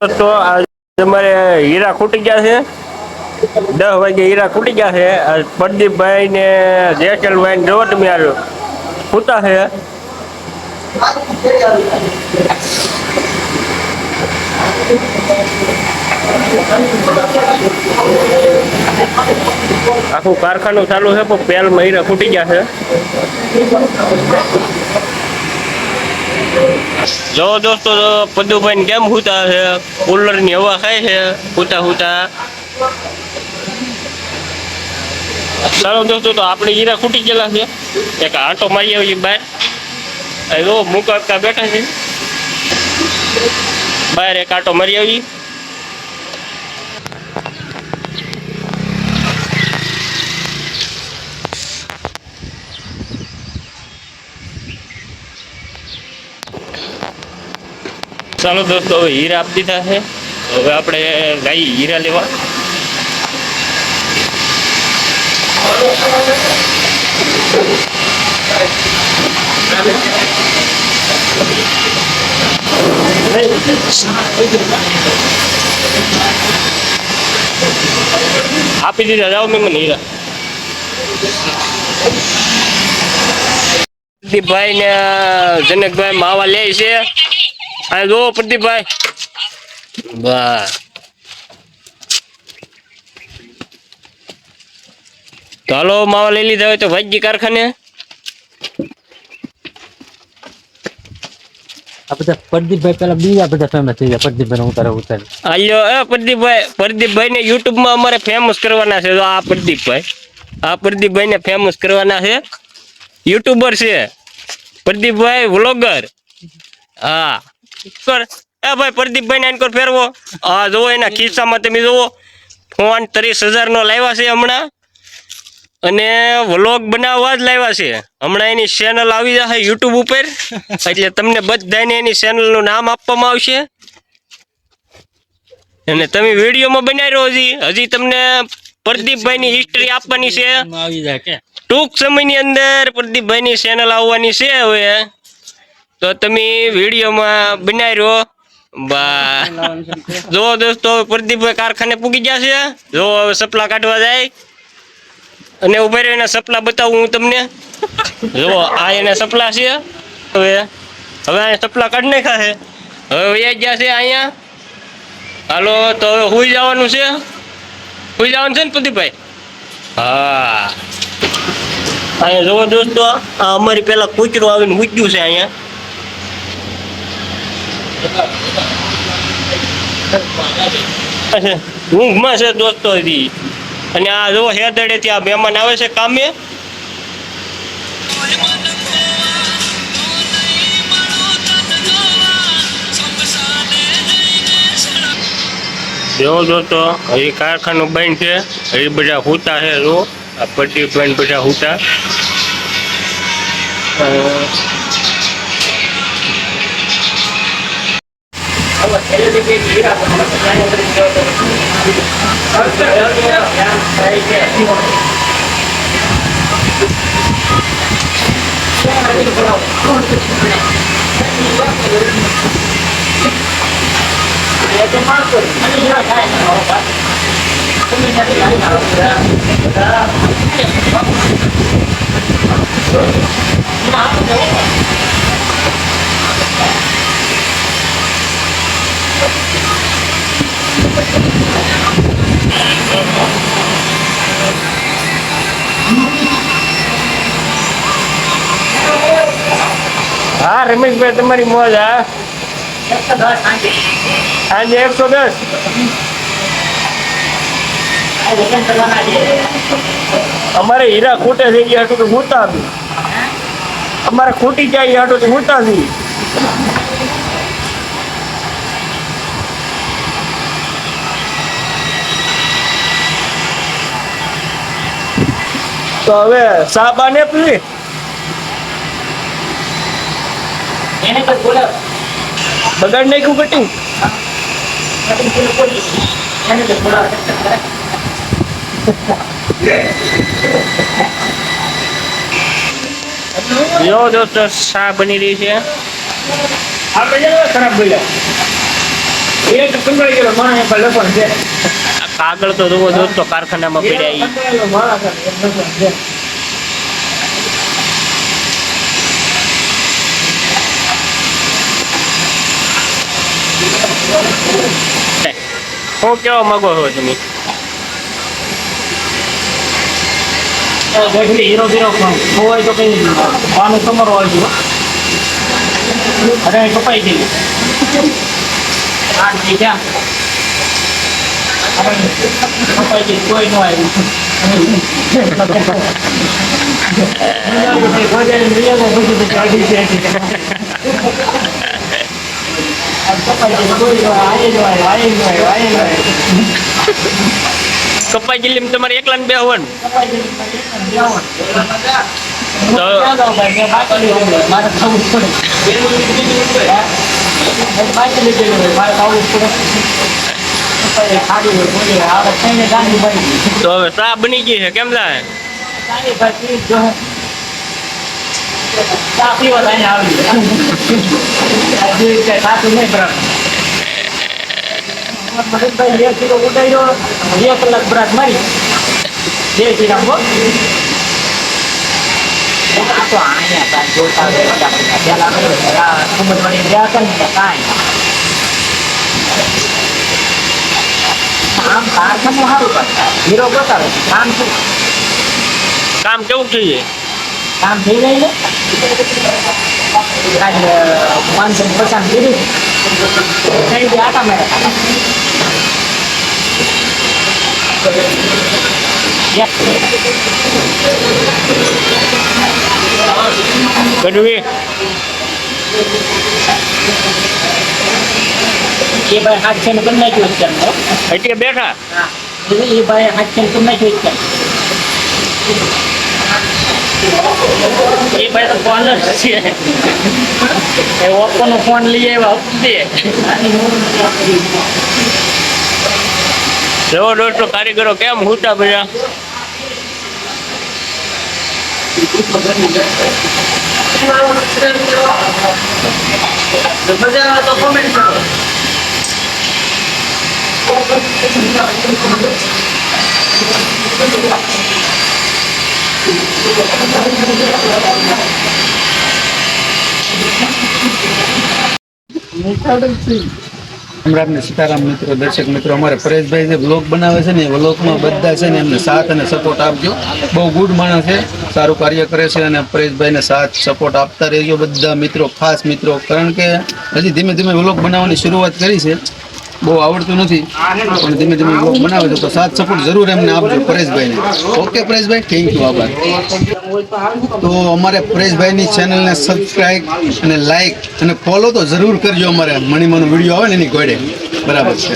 તો તમારે હીરા ખૂટી ગયા છે 10 વાગે હીરા ખૂટી ગયા છે પ્રદીપભાઈ ને જેસલભાઈ ને જોવો તમે યાર ખૂટા છે આખું કારખાનું ચાલુ છે પણ પેલમાં હીરા ખૂટી ગયા છે જો દોસ્તો પદુભાઈ ને કેમ હુતા છે કુલર ની હવા ખાય છે હુતા હુતા ચાલો દોસ્તો તો આપણે હીરા ખૂટી ગયેલા છે એક આંટો મારી આવી બહાર જો મુકા બેઠા છે બહાર એક આંટો મારી આવી ચાલો દોસ્તો હવે હીરા આપી દીધા છે હવે આપણે જઈએ હીરા લેવા આપી દીધા જાઓ મેં મને હીરા પ્રદીપભાઈ ને જનકભાઈ માવા લે છે આ જો પ્રદીપભાઈ વાહ તો હાલો માવા લઈ લીધા હોય તો ભાઈ કારખાને આ બધા પ્રદીપભાઈ પેલા બીજા બધા ફેમસ થઈ ગયા પ્રદીપભાઈ હું તારે ઉતારી આલ્યો પ્રદીપભાઈ ને યુટ્યુબ માં અમારે ફેમસ કરવાના છે આ પ્રદીપભાઈ ને ફેમસ કરવાના છે યુટ્યુબર છે પ્રદીપભાઈ વ્લોગર હા કર એ ભાઈ પ્રદીપભાઈ ને આનકોર ફેરવો હા જોવો એના ખિસ્સામાં તમે જોવો ફોન 30,000 નો લાવ્યા છે હમણાં અને વ્લોગ બનાવવા જ લાવ્યા છે હમણાં એની ચેનલ આવી જશે યુટ્યુબ ઉપર એટલે તમને બધાને એની ચેનલ નું નામ આપવામાં આવશે અને તમે વિડીયોમાં બનાવ્યો હજી તમને પ્રદીપભાઈ ની હિસ્ટ્રી આપવાની છે ટૂંક સમયની અંદર પ્રદીપભાઈ ની ચેનલ આવવાની છે હવે તો તમે વિડીયોમાં બનાવ્યો બા જો દોસ્તો પ્રદીપભાઈ કારખાને પૂગી ગયા છે જો હવે સપલા કાઢવા જાય અને ઉભા રહ્યો એના સપલા બતાવું હું તમને જો આ એના સપલા છે હવે અહીંયા સપલા કાઢી નાખ્યા છે હવે વયા ગયા છે અહીંયા હાલો તો હવે હુઈ જવાનું છે ને પ્રદીપભાઈ હા અહીંયા જોવો દોસ્તો આ અમારી પેલા કૂતરું આવીને મૂક્યું છે અહીંયા ઊંઘમાં છે દોસ્તો હજી અને આ જો હેદડે ત્યાં મહેમાન આવે છે કામે જો દોસ્તો એ કારખાનું બંધ છે એ બધા હુતા છે જો આ પ્રદીપભાઈ બધા હુતા હા રમેશભાઈ તમારી મોજ હા સાંજે 110 અમારે હીરા ખૂટે થઈ ગયા હતું તો મૂતા અમારે ખૂટી જાય હતું તો મૂતા હતી તો હવે સાબા ને પીવી બગાડ નાખ્યું કટિંગ જો દોસ્તો શા બની રહી છે ખરાબ બોલ્યા આ કાગળ તો જુઓ દોસ્તો કારખાનામાં પડ્યા ઈ. શું કેવા માંગો છો તમે? હીરો બીરો હોય તો કઈ પાનું તમારો આવી ગયો અરે કપાઈ ગયું આઠ ક્યાં કપાઈ ગયું કોઈ ન આવ્યું કપાઈ ગયેલી તમારે એકલા ને બે હોવાનું તો મારે થવું પડે તો હવે ચા બની ગઈ છે કેમ થાય? ચા પીવા અહીંયા આવી સાચું નહીં બરાબર મનીષભાઈ 2 કિલો ઉડાડ્યો 2 કલાક બ્રાક મારી 2 કિલો આ તો આયા તા જોતા પેલા સમજવાની ગયા હતા ને કાંઈ આમ કારખાનું સારું કરતા હીરો બતાવે કામ શું કામ કેવું થઈ જાય? કામ થઈ જાય ને આજ 550 કીધું કઈ આટા મેળા કડવી એ ભાઈ હાથ છે ને કરી નાખ્યું અત્યારે એટલે બેઠા એ ભાઈ હાથ છે ને કરી નાખ્યું અત્યારે એ ભાઈ તો ફોન જ છે એ ઓપ્પો નો ફોન લઈ આવ્યા હપ્તે જો દોસ્તો કારીગરો કેમ હુટા બધા મજા તો કોમેન્ટ કરો સમ્રાટને સીતારામ મિત્રો દર્શક મિત્રો અમારે પરેશભાઈ જે બ્લોગ બનાવે છે ને એ બ્લોગમાં બધા છે ને એમને સાથ અને સપોર્ટ આપજો બહુ ગુડ માણસ છે સારું કાર્ય કરે છે અને પરેશભાઈને સાથ સપોર્ટ આપતા રહેજો બધા મિત્રો ખાસ મિત્રો કારણ કે હજી ધીમે ધીમે બ્લોગ બનાવવાની શરૂઆત કરી છે બહુ આવડતું નથી પણ ધીમે ધીમે બ્લોગ બનાવે છે તો સાથ સપોર્ટ જરૂર એમને આપજો પરેશભાઈને ઓકે પરેશભાઈ થેન્ક યુ આભાર તો અમારે પરેશભાઈની ચેનલને સબસ્ક્રાઈબ અને લાઈક અને ફોલો તો જરૂર કરજો અમારે મણીમાંનો વિડીયો આવે ને એની ઘોડે બરાબર છે